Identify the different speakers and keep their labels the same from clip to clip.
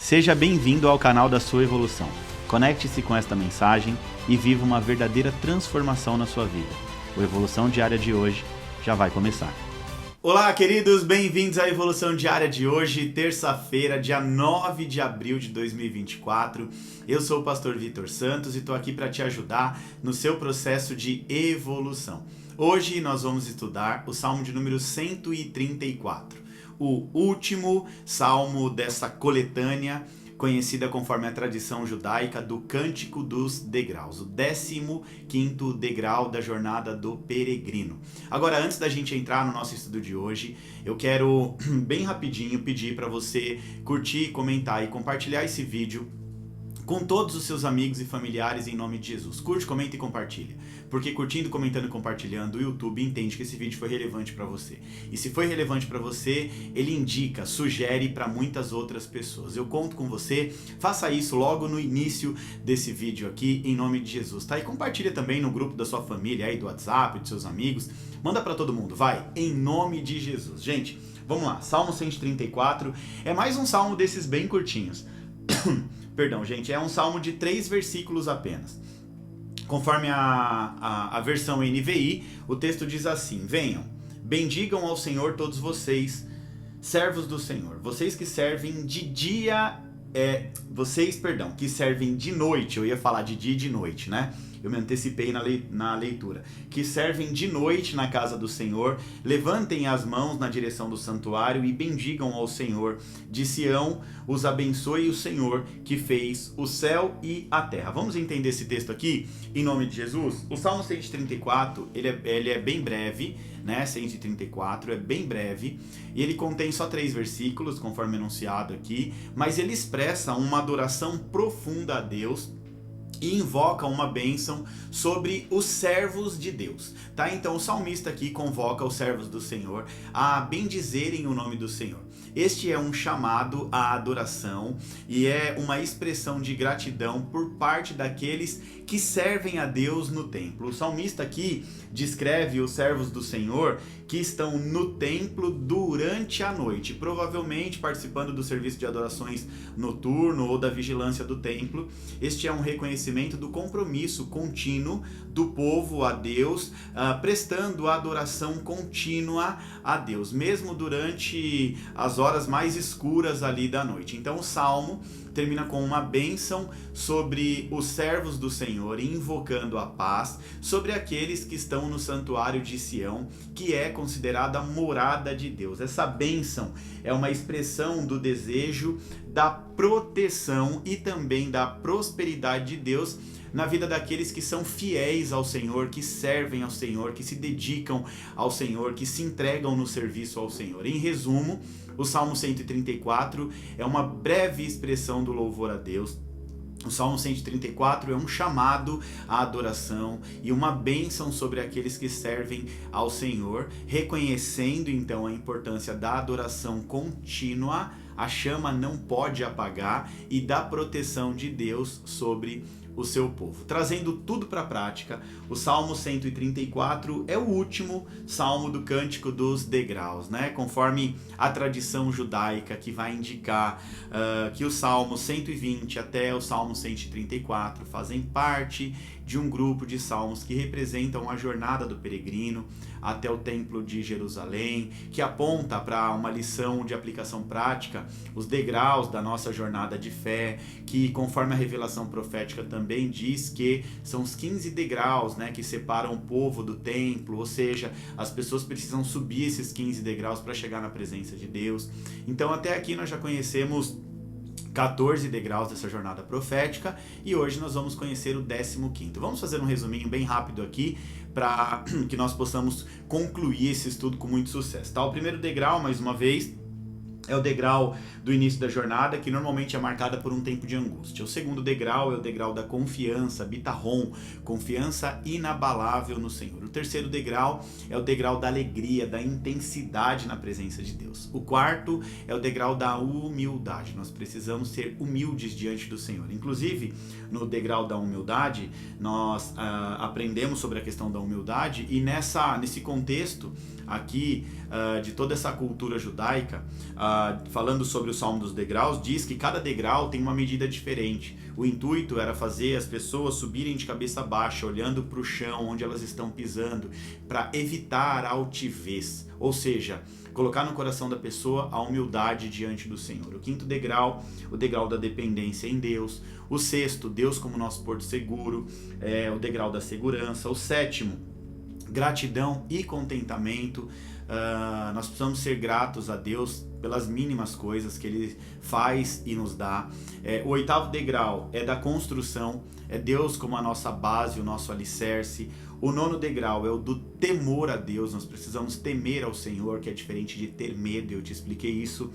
Speaker 1: Seja bem-vindo ao canal da sua evolução. Conecte-se com esta mensagem e viva uma verdadeira transformação na sua vida. O Evolução Diária de hoje já vai começar. Olá, queridos, bem-vindos à Evolução Diária de hoje, terça-feira, dia 9 de abril de 2024. Eu sou o pastor Vitor Santos e estou aqui para te ajudar no seu processo de evolução. Hoje nós vamos estudar o Salmo de número 134. O último salmo dessa coletânea, conhecida conforme a tradição judaica do Cântico dos Degraus, o 15º degrau da jornada do peregrino. Agora, antes da gente entrar no nosso estudo de hoje, eu quero bem rapidinho pedir para você curtir, comentar e compartilhar esse vídeo com todos os seus amigos e familiares em nome de Jesus. Curte, comenta e compartilha. Porque curtindo, comentando e compartilhando, o YouTube entende que esse vídeo foi relevante para você. E se foi relevante para você, ele indica, sugere para muitas outras pessoas. Eu conto com você, faça isso logo no início desse vídeo aqui, em nome de Jesus, tá? E compartilha também no grupo da sua família aí, do WhatsApp, dos seus amigos. Manda para todo mundo, vai, em nome de Jesus. Gente, vamos lá, Salmo 134, é mais um salmo desses bem curtinhos. Perdão, gente, é um salmo de 3 versículos apenas. Conforme a versão NVI, o texto diz assim: venham, bendigam ao Senhor todos vocês, servos do Senhor, vocês que servem de dia, que servem de noite, eu ia falar de dia e de noite, né? Eu me antecipei na leitura. Que servem de noite na casa do Senhor, levantem as mãos na direção do santuário e bendigam ao Senhor. De Sião os abençoe o Senhor que fez o céu e a terra. Vamos entender esse texto aqui em nome de Jesus? O Salmo 134, ele é bem breve, né? 134 é bem breve e ele contém só 3 versículos, conforme anunciado aqui, mas ele expressa uma adoração profunda a Deus e invoca uma bênção sobre os servos de Deus, tá? Então o salmista aqui convoca os servos do Senhor a bendizerem o nome do Senhor. Este é um chamado à adoração e é uma expressão de gratidão por parte daqueles que servem a Deus no templo. O salmista aqui descreve os servos do Senhor que estão no templo durante a noite, provavelmente participando do serviço de adorações noturno ou da vigilância do templo. Este é um reconhecimento do compromisso contínuo do povo a Deus, prestando adoração contínua a Deus, mesmo durante as horas mais escuras ali da noite. Então o salmo termina com uma bênção sobre os servos do Senhor, invocando a paz sobre aqueles que estão no santuário de Sião, que é considerada a morada de Deus. Essa bênção é uma expressão do desejo da proteção e também da prosperidade de Deus na vida daqueles que são fiéis ao Senhor, que servem ao Senhor, que se dedicam ao Senhor, que se entregam no serviço ao Senhor. Em resumo, o Salmo 134 é uma breve expressão do louvor a Deus. O Salmo 134 é um chamado à adoração e uma bênção sobre aqueles que servem ao Senhor, reconhecendo então a importância da adoração contínua, a chama não pode apagar, e da proteção de Deus sobre o seu povo. Trazendo tudo para a prática, o Salmo 134 é o último salmo do Cântico dos Degraus, né? Conforme a tradição judaica, que vai indicar que o Salmo 120 até o Salmo 134 fazem parte de um grupo de salmos que representam a jornada do peregrino até o Templo de Jerusalém, que aponta para uma lição de aplicação prática, os degraus da nossa jornada de fé, que conforme a revelação profética também diz que são os 15 degraus, né, que separam o povo do templo, ou seja, as pessoas precisam subir esses 15 degraus para chegar na presença de Deus. Então até aqui nós já conhecemos 14 degraus dessa jornada profética e hoje nós vamos conhecer o 15º. Vamos fazer um resuminho bem rápido aqui para que nós possamos concluir esse estudo com muito sucesso, tá? O primeiro degrau, mais uma vez, é o degrau do início da jornada, que normalmente é marcada por um tempo de angústia. O segundo degrau é o degrau da confiança, bitarrom, confiança inabalável no Senhor. O terceiro degrau é o degrau da alegria, da intensidade na presença de Deus. O quarto é o degrau da humildade. Nós precisamos ser humildes diante do Senhor. Inclusive, no degrau da humildade, nós aprendemos sobre a questão da humildade e nesse contexto aqui de toda essa cultura judaica, falando sobre o Salmo dos Degraus, diz que cada degrau tem uma medida diferente. O intuito era fazer as pessoas subirem de cabeça baixa, olhando para o chão onde elas estão pisando, para evitar a altivez, ou seja, colocar no coração da pessoa a humildade diante do Senhor. O quinto degrau, o degrau da dependência em Deus. O sexto, Deus como nosso porto seguro, o degrau da segurança. O sétimo, gratidão e contentamento. Nós precisamos ser gratos a Deus pelas mínimas coisas que Ele faz e nos dá. O oitavo degrau é da construção, é Deus como a nossa base, o nosso alicerce. O nono degrau é o do temor a Deus, nós precisamos temer ao Senhor, que é diferente de ter medo, eu te expliquei isso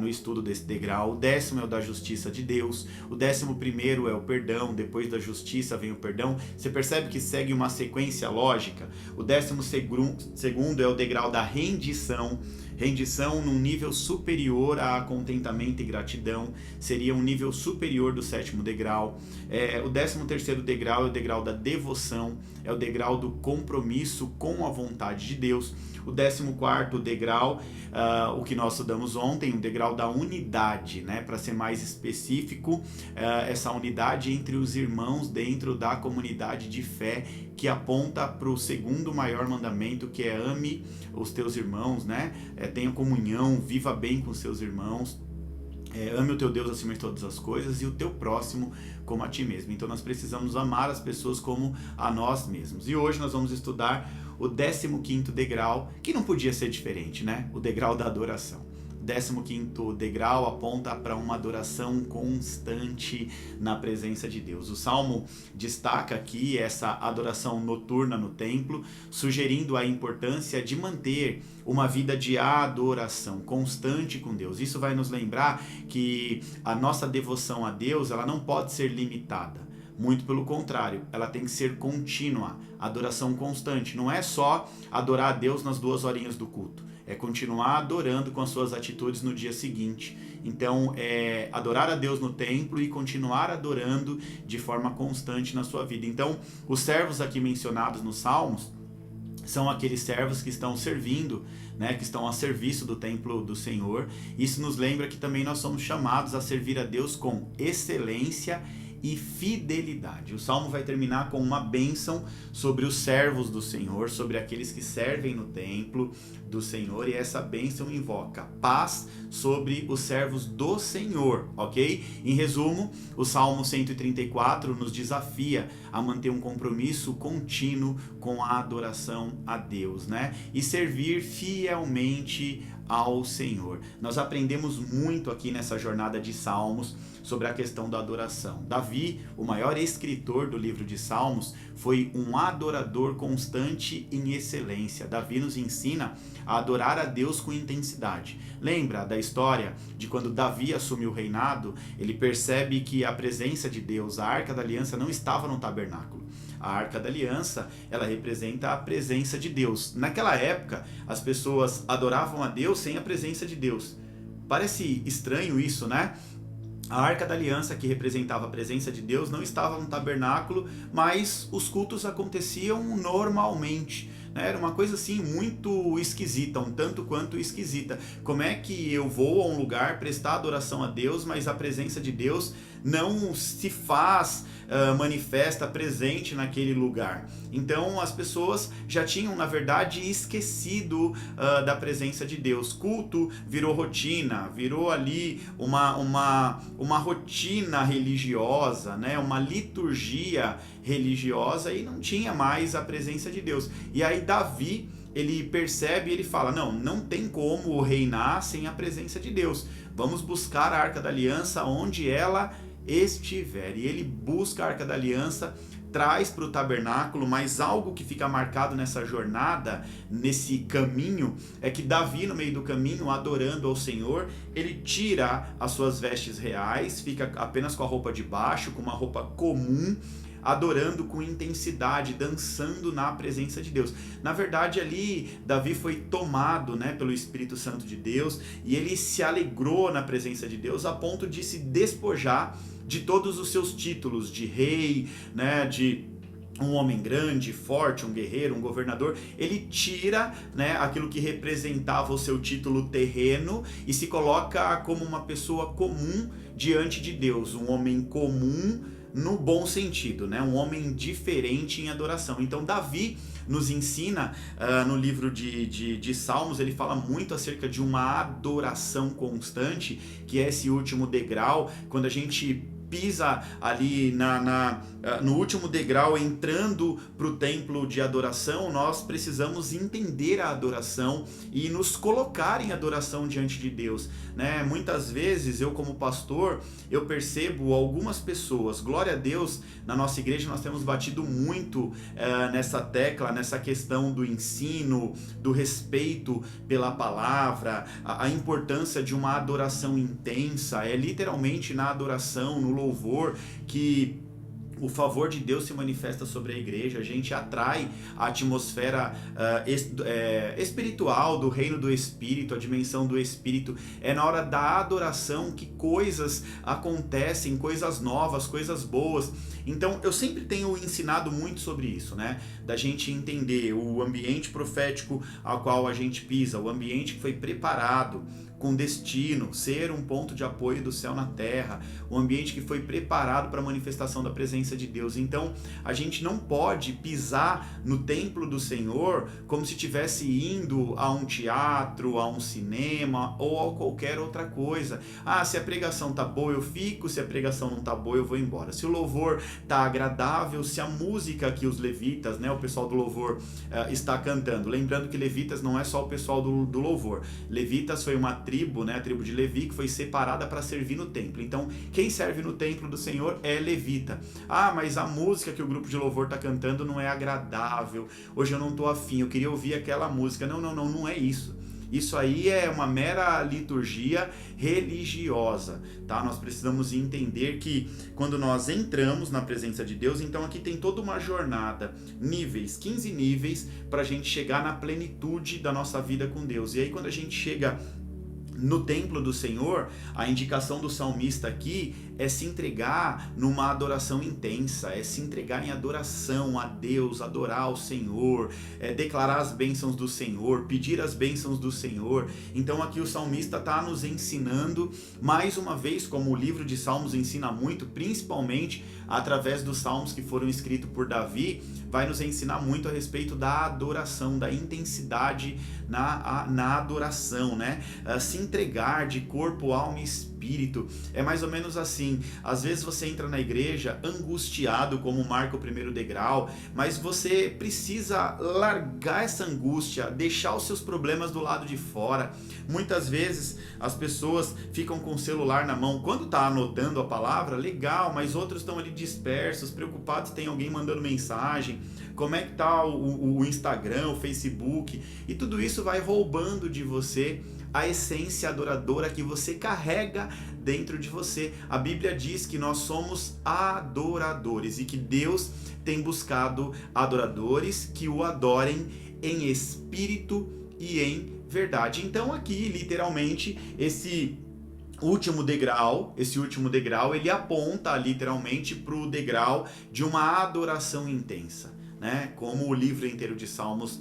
Speaker 1: no estudo desse degrau. O décimo é o da justiça de Deus. O 11º é o perdão. Depois da justiça vem o perdão. Você percebe que segue uma sequência lógica. O 12º é o degrau da rendição. Rendição num nível superior a contentamento e gratidão. Seria um nível superior do 7º degrau. O 13º degrau é o degrau da devoção. É o degrau do compromisso com a vontade de Deus. O 14º degrau, o que nós estudamos ontem, o degrau da unidade, né? Para ser mais específico, essa unidade entre os irmãos dentro da comunidade de fé, que aponta para o segundo maior mandamento, que é ame os teus irmãos, né? Tenha comunhão, viva bem com os seus irmãos. Ame o teu Deus acima de todas as coisas e o teu próximo como a ti mesmo. Então nós precisamos amar as pessoas como a nós mesmos. E hoje nós vamos estudar o 15º degrau, que não podia ser diferente, né? O degrau da adoração. O 15º degrau aponta para uma adoração constante na presença de Deus. O Salmo destaca aqui essa adoração noturna no templo, sugerindo a importância de manter uma vida de adoração constante com Deus. Isso vai nos lembrar que a nossa devoção a Deus, ela não pode ser limitada. Muito pelo contrário, ela tem que ser contínua, adoração constante. Não é só adorar a Deus nas 2 horinhas do culto, é continuar adorando com as suas atitudes no dia seguinte. Então, adorar a Deus no templo e continuar adorando de forma constante na sua vida. Então, os servos aqui mencionados nos Salmos são aqueles servos que estão servindo, né, que estão a serviço do templo do Senhor. Isso nos lembra que também nós somos chamados a servir a Deus com excelência e fidelidade. O Salmo vai terminar com uma bênção sobre os servos do Senhor, sobre aqueles que servem no templo do Senhor, e essa bênção invoca paz sobre os servos do Senhor, ok? Em resumo, o Salmo 134 nos desafia a manter um compromisso contínuo com a adoração a Deus, né? E servir fielmente ao Senhor. Nós aprendemos muito aqui nessa jornada de Salmos sobre a questão da adoração. Davi, o maior escritor do livro de Salmos, foi um adorador constante em excelência. Davi nos ensina a adorar a Deus com intensidade. Lembra da história de quando Davi assumiu o reinado? Ele percebe que a presença de Deus, a Arca da Aliança, não estava no tabernáculo. A Arca da Aliança, ela representa a presença de Deus. Naquela época, as pessoas adoravam a Deus sem a presença de Deus. Parece estranho isso, né? A Arca da Aliança, que representava a presença de Deus, não estava no tabernáculo, mas os cultos aconteciam normalmente. Era uma coisa assim muito esquisita, um tanto quanto esquisita. Como é que eu vou a um lugar prestar adoração a Deus, mas a presença de Deus não se faz manifesta, presente naquele lugar? Então as pessoas já tinham, na verdade, esquecido da presença de Deus. Culto virou rotina, virou ali uma rotina religiosa, né? Uma liturgia religiosa, e não tinha mais a presença de Deus. E aí Davi, ele percebe e ele fala, não tem como reinar sem a presença de Deus. Vamos buscar a Arca da Aliança onde ela estiver. E ele busca a Arca da Aliança, traz para o tabernáculo, mas algo que fica marcado nessa jornada, nesse caminho, é que Davi, no meio do caminho, adorando ao Senhor, ele tira as suas vestes reais, fica apenas com a roupa de baixo, com uma roupa comum, adorando com intensidade, dançando na presença de Deus. Na verdade, ali, Davi foi tomado, né, pelo Espírito Santo de Deus, e ele se alegrou na presença de Deus a ponto de se despojar de todos os seus títulos de rei, né, de um homem grande, forte, um guerreiro, um governador, ele tira, né, aquilo que representava o seu título terreno e se coloca como uma pessoa comum diante de Deus, um homem comum no bom sentido, né, um homem diferente em adoração. Então Davi nos ensina, no livro de Salmos, ele fala muito acerca de uma adoração constante, que é esse último degrau, quando a gente pisa ali no último degrau, entrando para o templo de adoração, nós precisamos entender a adoração e nos colocar em adoração diante de Deus, né? Muitas vezes eu, como pastor, eu percebo algumas pessoas, glória a Deus, na nossa igreja nós temos batido muito nessa tecla, nessa questão do ensino, do respeito pela palavra, a importância de uma adoração intensa, é literalmente na adoração, no louvor, que o favor de Deus se manifesta sobre a igreja. A gente atrai a atmosfera espiritual do reino do Espírito, a dimensão do Espírito. É na hora da adoração que coisas acontecem, coisas novas, coisas boas. Então eu sempre tenho ensinado muito sobre isso, né? Da gente entender o ambiente profético ao qual a gente pisa, o ambiente que foi preparado com destino, ser um ponto de apoio do céu na terra, um ambiente que foi preparado para a manifestação da presença de Deus. Então, a gente não pode pisar no templo do Senhor como se estivesse indo a um teatro, a um cinema ou a qualquer outra coisa. Ah, se a pregação tá boa eu fico, se a pregação não tá boa eu vou embora. Se o louvor tá agradável, se a música que os levitas, né, o pessoal do louvor está cantando. Lembrando que levitas não é só o pessoal do louvor. Levitas foi uma tribo, né, a tribo de Levi, que foi separada para servir no templo. Então, quem serve no templo do Senhor é levita. Ah, mas a música que o grupo de louvor está cantando não é agradável. Hoje eu não estou afim, eu queria ouvir aquela música. Não é isso. Isso aí é uma mera liturgia religiosa, tá? Nós precisamos entender que quando nós entramos na presença de Deus, então aqui tem toda uma jornada, níveis, 15 níveis, para a gente chegar na plenitude da nossa vida com Deus. E aí quando a gente chega no templo do Senhor, a indicação do salmista aqui é se entregar numa adoração intensa, é se entregar em adoração a Deus, adorar o Senhor, declarar as bênçãos do Senhor, pedir as bênçãos do Senhor. Então aqui o salmista está nos ensinando, mais uma vez, como o livro de Salmos ensina muito, principalmente através dos salmos que foram escritos por Davi, vai nos ensinar muito a respeito da adoração, da intensidade na adoração, né? Se entregar de corpo, alma e espírito. É mais ou menos assim. Às vezes você entra na igreja angustiado, como marca o primeiro degrau, mas você precisa largar essa angústia, deixar os seus problemas do lado de fora. Muitas vezes as pessoas ficam com o celular na mão. Quando está anotando a palavra, legal, mas outros estão ali dispersos, preocupados se tem alguém mandando mensagem, como é que está o Instagram, o Facebook, e tudo isso vai roubando de você a essência adoradora que você carrega dentro de você. A Bíblia diz que nós somos adoradores e que Deus tem buscado adoradores que o adorem em espírito e em verdade. Então aqui, literalmente, esse último degrau, ele aponta literalmente para o degrau de uma adoração intensa, né? Como o livro inteiro de Salmos,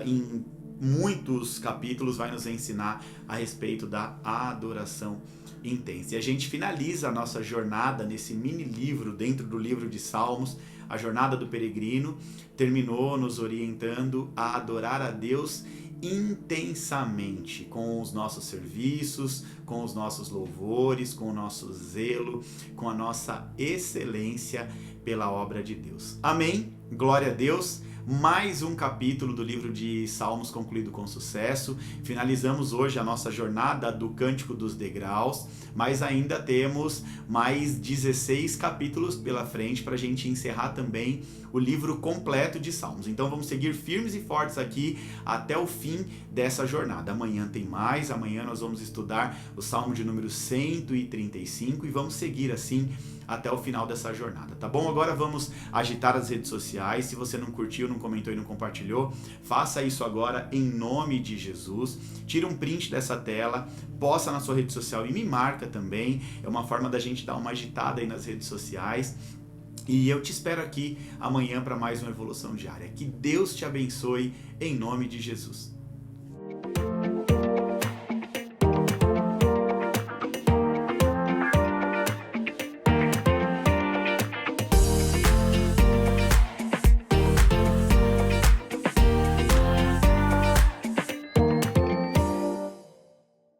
Speaker 1: em muitos capítulos, vai nos ensinar a respeito da adoração intensa. E a gente finaliza a nossa jornada nesse mini livro dentro do livro de Salmos, a jornada do peregrino, terminou nos orientando a adorar a Deus intensamente, com os nossos serviços, com os nossos louvores, com o nosso zelo, com a nossa excelência pela obra de Deus. Amém? Glória a Deus! Mais um capítulo do livro de Salmos concluído com sucesso. Finalizamos hoje a nossa jornada do Cântico dos Degraus, mas ainda temos mais 16 capítulos pela frente para a gente encerrar também o livro completo de Salmos. Então vamos seguir firmes e fortes aqui até o fim dessa jornada. Amanhã tem mais, amanhã nós vamos estudar o Salmo de número 135 e vamos seguir assim até o final dessa jornada, tá bom? Agora vamos agitar as redes sociais. Se você não curtiu, não comentou e não compartilhou, faça isso agora em nome de Jesus. Tira um print dessa tela, posta na sua rede social e me marca também. É uma forma da gente dar uma agitada aí nas redes sociais. E eu te espero aqui amanhã para mais uma Evolução Diária. Que Deus te abençoe em nome de Jesus.